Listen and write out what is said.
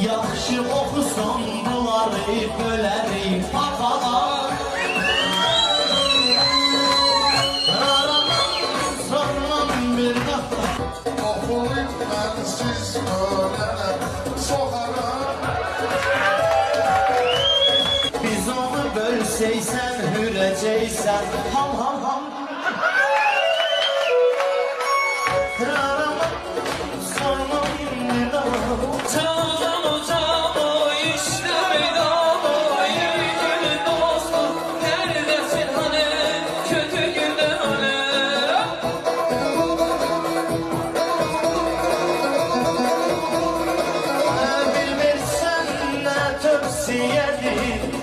Yaxşı oxusan bunları bölərik papalar. Sormam bir dəfə Oxuyub mənsiz ölənə soxaram. biz onu bölsəysən hürəcəksən. Ham ham ham. Sormam bir dəfə Canım işte meydanı iyi günün dostu neredesin hani kötü günde hani bilmirsən nə tövsiyədir.